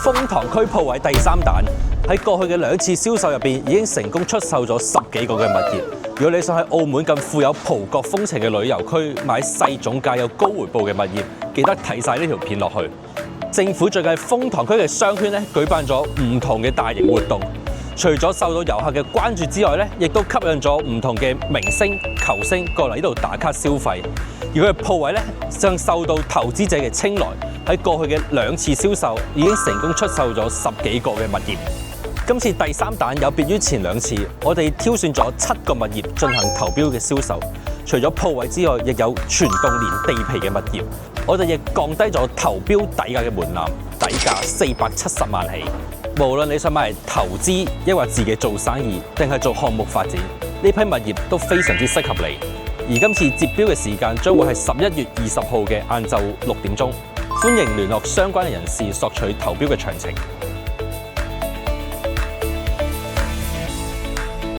豐塘區鋪位第3彈喺過去嘅2次銷售入邊已經成功出售咗10幾個嘅物業。如果你想喺澳門咁富有葡國風情嘅旅遊區買細總價有高回報嘅物業，記得睇晒呢條片落去。政府最近喺豐塘區嘅商圈舉辦咗唔同嘅大型活動，除咗受到遊客嘅關注之外亦都吸引咗唔同嘅明星、球星過嚟呢度打卡消費。而佢嘅鋪位更受到投資者嘅青睞，喺過去嘅2次銷售已經成功出售咗10幾個嘅物業。今次第3彈有別於前2次，我哋挑選咗7個物業進行投標嘅銷售。除咗鋪位之外，亦有全棟連地皮嘅物業。我哋亦降低咗投標底價嘅門檻，底價470萬起。無論你想買嚟投資，抑或自己做生意，定係做項目發展，呢批物業都非常之適合你。而今次接標嘅時間將會係11月20號嘅晏晝6點鐘，歡迎聯絡相關嘅人士索取投標嘅詳情。